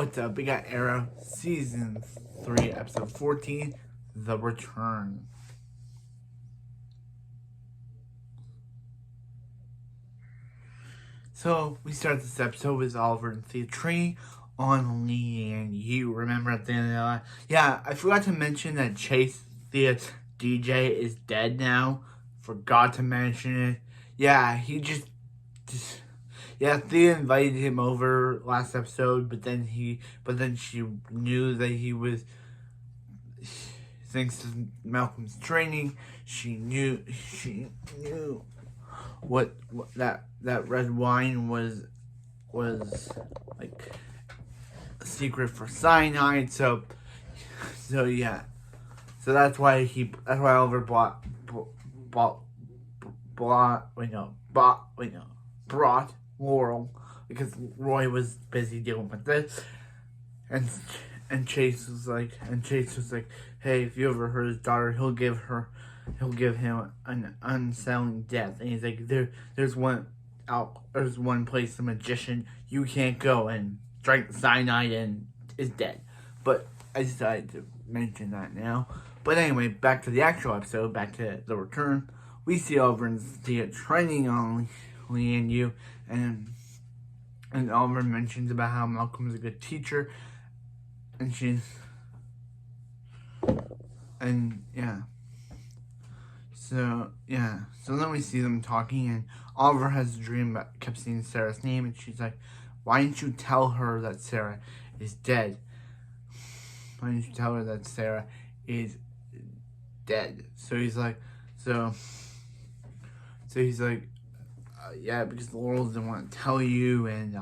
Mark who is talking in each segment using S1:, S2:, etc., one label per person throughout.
S1: What's up? We got Arrow Season 3, Episode 14, The Return. So, we start this episode with Oliver and Thea training on Lian. You remember at the end of the yeah, I forgot to mention that Chase, Thea's DJ, is dead now. Forgot to mention it. Yeah, he just yeah, Thea invited him over last episode, but then she knew that he was, thanks to Malcolm's training, she knew what that red wine was like a secret for cyanide. So yeah, so that's why Oliver brought Laurel, because Roy was busy dealing with this, and Chase was like, hey, if you ever hurt his daughter, he'll give him an unsettling death. And he's like, there's one place, the magician, you can't go, and drank cyanide and is dead. But I decided to mention that now. But anyway, back to the actual episode, back to The Return. We see Oliver and Thea training on Lian Yu, and Oliver mentions about how Malcolm's a good teacher, and so then we see them talking, and Oliver has a dream about kept seeing Sarah's name, and she's like, why didn't you tell her that Sarah is dead? Why didn't you tell her that Sarah is dead? So he's like, yeah, because Laurel didn't want to tell you, and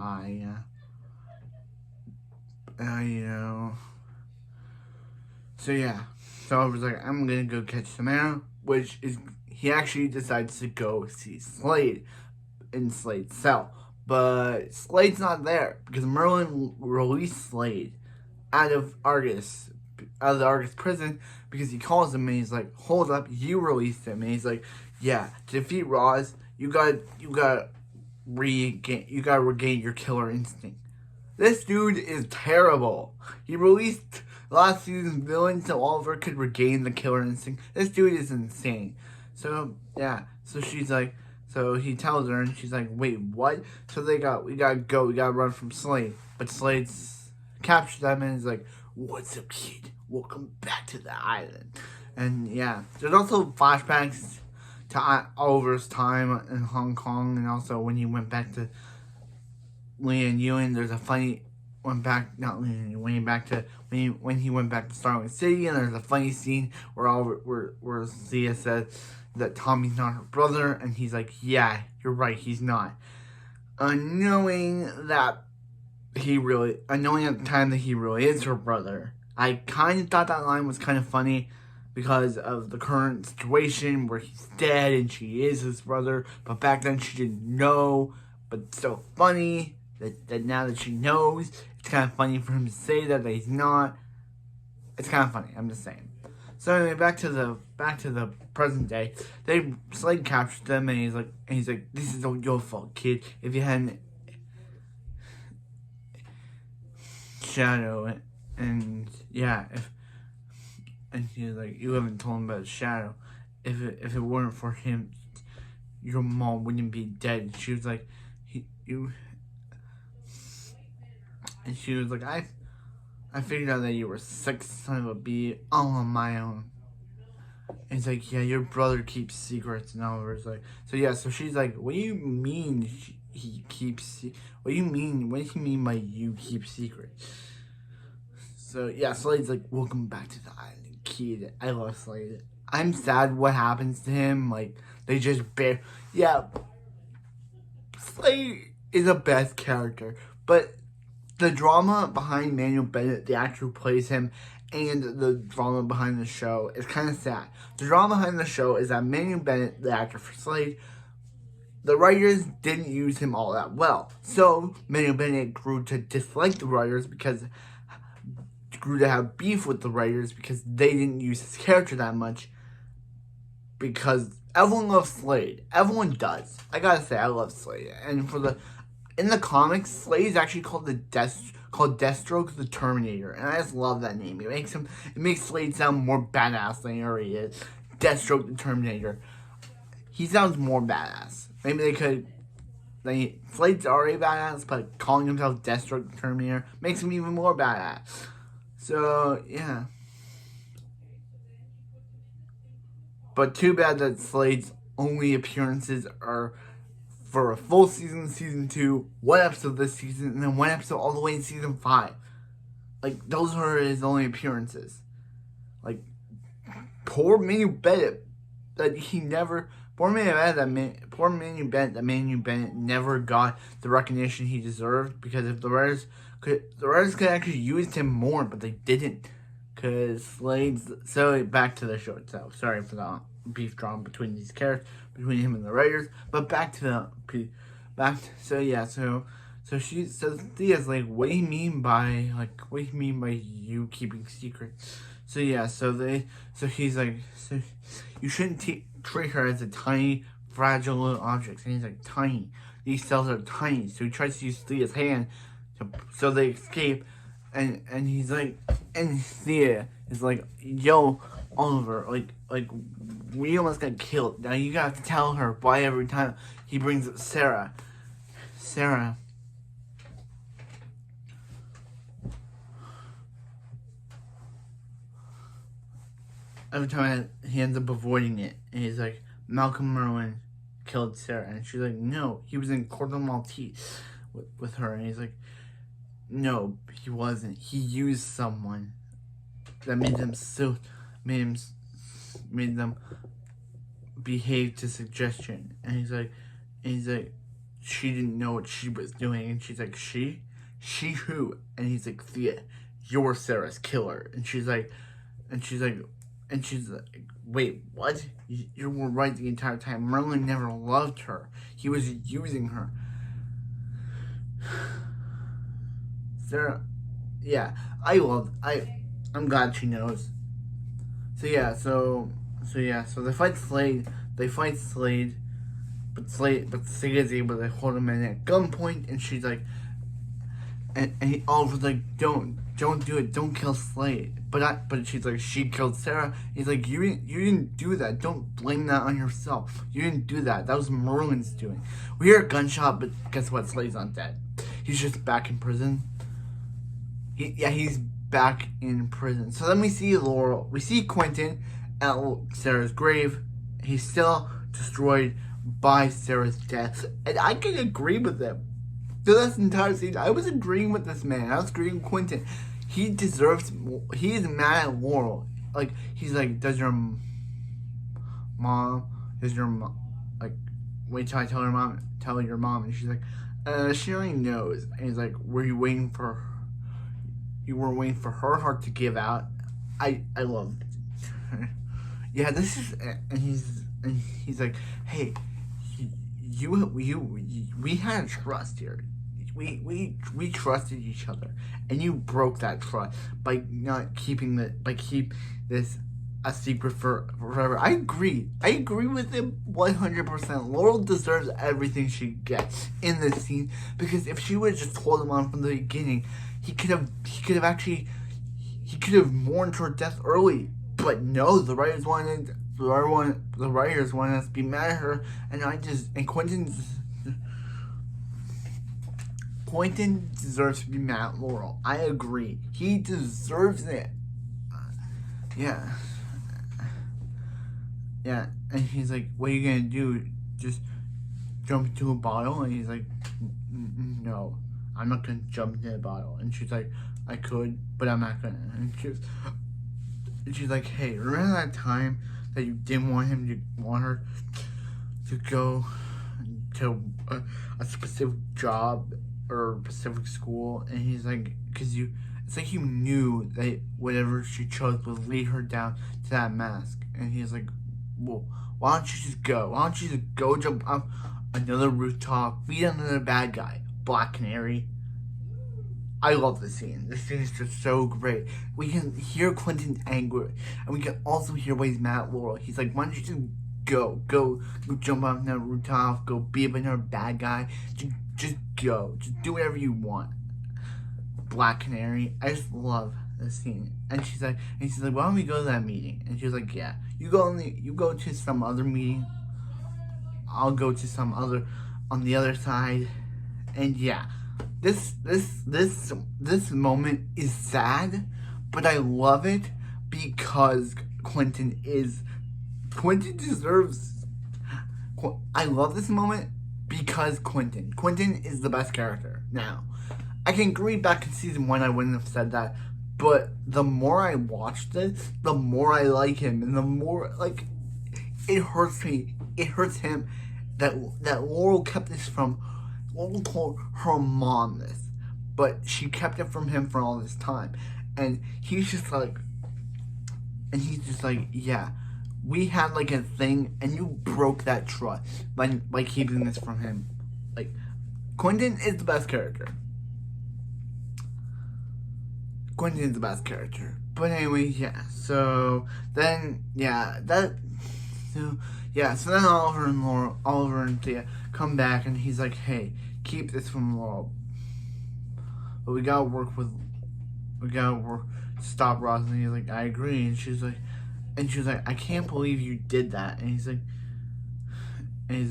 S1: so yeah. So I was like, I'm gonna go catch some arrow, which is, he actually decides to go see Slade in Slade's cell. But Slade's not there, because Merlin released Slade out of the Argus prison, because he calls him and he's like, hold up, you released him. And he's like, yeah, to defeat Roz, you gotta regain your killer instinct. This dude is terrible. He released last season's villain so Oliver could regain the killer instinct. This dude is insane. So yeah, so she's like, so he tells her, and she's like, wait, what? So we gotta run from Slade. But Slade's captured them and is like, what's up, kid? Welcome back to the island. And yeah, there's also flashbacks to Oliver's time in Hong Kong, and also when he went back to Lian Yuan. There's a funny when he went back to Starling City, and there's a funny scene where Thea says that Tommy's not her brother, and he's like, yeah, you're right, he's not. Knowing at the time that he really is her brother. I kind of thought that line was kind of funny because of the current situation where he's dead and she is his brother, but back then she didn't know. But it's so funny that now that she knows, it's kind of funny for him to say that he's not. It's kind of funny, I'm just saying. So anyway, back to the present day. Slade captured them, and he's like, this is all your fault, kid. If you hadn't Shadow, and yeah, and he's like, you haven't told him about Shadow. If it weren't for him, your mom wouldn't be dead. She was like, and she was like, I figured out that you were sick, son of a bee, all on my own. And he's like, yeah, your brother keeps secrets. And Oliver's like, so yeah, so she's like, what do you mean what do you mean by you keep secrets? So yeah, Slade's like, welcome back to the island, kid. I love Slade. I'm sad what happens to him. Like, they just yeah, Slade is the best character, but the drama behind Manuel Bennett, the actor who plays him, and the drama behind the show is kind of sad. The drama behind the show is that Manuel Bennett, the actor for Slade, the writers didn't use him all that well. So Manuel Bennett grew to dislike the writers grew to have beef with the writers because they didn't use his character that much. Because everyone loves Slade. Everyone does. I gotta say, I love Slade. And in the comics, Slade is actually called Deathstroke the Terminator, and I just love that name. It makes Slade sound more badass than he already is. Deathstroke the Terminator. He sounds more badass. Maybe they could. Slade's already badass, but calling himself Deathstroke the Terminator makes him even more badass. So yeah. But too bad that Slade's only appearances are for a full season, season 2, one episode this season, and then one episode all the way in season 5. Like, those are his only appearances. Like, poor Manu Bennett, that he never... Poor Manu Bennett never got the recognition he deserved, because if the writers could actually used him more, but they didn't. Because Slade's... So, back to the show itself. Sorry for the beef drama between these characters, between him and the writers. But back to Thea's like, what do you mean by you keeping secrets? So yeah, he's like, so you shouldn't treat her as a tiny, fragile little object. And he's like, tiny. These cells are tiny. So he tries to use Thea's hand so they escape. And he's like, and Thea is like, yo, Oliver, like we almost got killed. Now you got to tell her why every time he brings up Sarah. Every time he ends up avoiding it, and he's like, Malcolm Merlin killed Sarah, and she's like, no, he was in Corto Maltese with her, and he's like, no, he wasn't. He used someone that made them behave to suggestion. And he's like, she didn't know what she was doing. And she's like, she who? And he's like, Thea, you're Sarah's killer. And she's like, wait, what? You were right the entire time. Merlin never loved her. He was using her. Sarah, yeah, I'm glad she knows. So they fight Slade. But Slade is able to hold him in at gunpoint, and she's like, and Oliver's like, don't do it, don't kill Slade. But she's like, she killed Sarah. He's like, you didn't do that. Don't blame that on yourself. You didn't do that. That was Merlin's doing. We hear a gunshot, but guess what? Slade's not dead. He's just back in prison. He's back in prison. So then we see Laurel. We see Quentin at Sarah's grave. He's still destroyed by Sarah's death. And I can agree with him. Through this entire season, I was agreeing with this man. I was agreeing with Quentin. He deserves more. He is mad at Laurel. Like, he's like, does your mom, like, wait till I tell your mom. And she's like, she already knows. And he's like, were you waiting for her? You were waiting for her heart to give out. I love it. Yeah, this is, and he's like, hey, we had trust here. We trusted each other, and you broke that trust by not keeping this a secret for forever. I agree with him 100%. Laurel deserves everything she gets in this scene, because if she would have just told him on from the beginning, he could have mourned her death early. But no, the writers wanted us to be mad at her, and Quentin deserves to be mad at Laurel. I agree. He deserves it. Yeah, and he's like, what are you gonna do? Just jump into a bottle? And he's like, no, I'm not gonna jump into a bottle. And she's like, I could, but I'm not gonna. And she's like, hey, remember that time that you didn't want her to go to a specific job or a specific school? And he's like, it's like you knew that whatever she chose would lead her down to that mask. And he's like, well, why don't you just go? Why don't you just go jump up another rooftop, beat another bad guy? Black Canary. I love this scene. This scene is just so great. We can hear Quentin's anger, and we can also hear why he's mad at Laurel. He's like, why don't you just go jump off another rooftop, go beat up another bad guy, just go. Just do whatever you want. Black Canary, I just love this scene. And she's like, why don't we go to that meeting? And she was like, yeah, you go to some other meeting. I'll go to some other on the other side. And yeah, this moment is sad, but I love it because Quentin deserves. I love this moment because Quentin is the best character. Now, I can agree back in season 1 I wouldn't have said that, but the more I watched this, the more I like him, and the more, like, it hurts me. It hurts him that Laurel kept this from. Laurel told her mom this, but she kept it from him for all this time, and he's just like, yeah, we had like a thing, and you broke that trust by keeping this from him. Like, Quentin is the best character. But anyway, yeah. So then Oliver and Thea come back, and he's like, "Hey, keep this from Laurel, but we gotta work to stop Ross." And he's like, "I agree." And she's like, "I can't believe you did that." And he's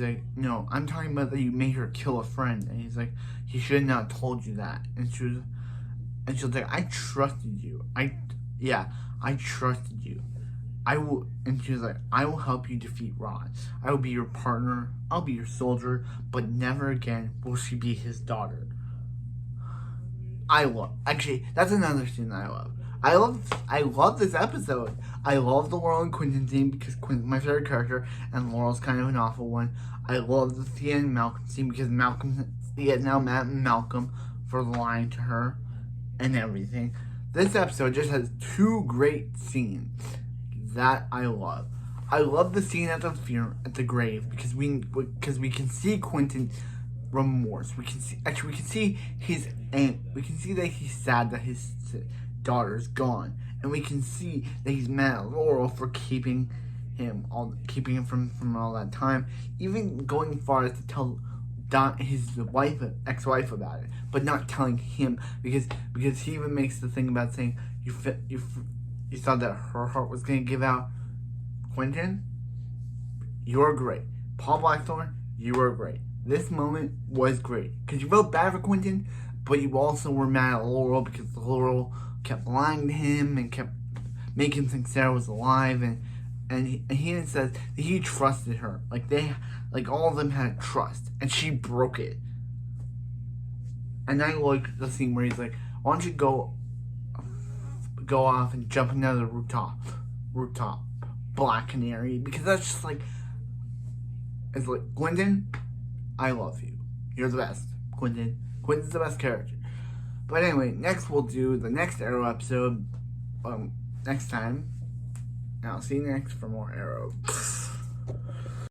S1: like, "No, I'm talking about that you made her kill a friend." And he's like, "He should not have told you that." And she was like, "I trusted you. I trusted you. I will." And she was like, "I will help you defeat Ross. I will be your partner. I'll be your soldier. But never again will she be his daughter." Actually, that's another scene that I love. I love this episode. I love the Laurel and Quentin scene because Quentin's my favorite character and Laurel's kind of an awful one. I love the Thea and Malcolm scene because Thea is now mad at Malcolm for lying to her and everything. This episode just has 2 great scenes that I love. I love the scene at the grave because we can see Quentin's remorse. We can see his aunt. We can see that he's sad that his daughter's gone, and we can see that he's mad at Laurel for keeping him from all that time, even going far as to tell his ex-wife about it, but not telling him because he even makes the thing about saying you thought that her heart was gonna give out. Quentin, you're great. Paul Blackthorne, you were great. This moment was great because you felt bad for Quentin, but you also were mad at Laurel because Laurel kept lying to him and kept making him think Sarah was alive, and he says that he trusted her. Like all of them had trust, and she broke it. And I like the scene where he's like, "Why don't you go off and jump another rooftop, Black Canary?" Because that's just like, it's like, Quentin, I love you. You're the best, Quentin. Quentin's the best character. But anyway, next we'll do the next Arrow episode next time. And I'll see you next for more Arrow.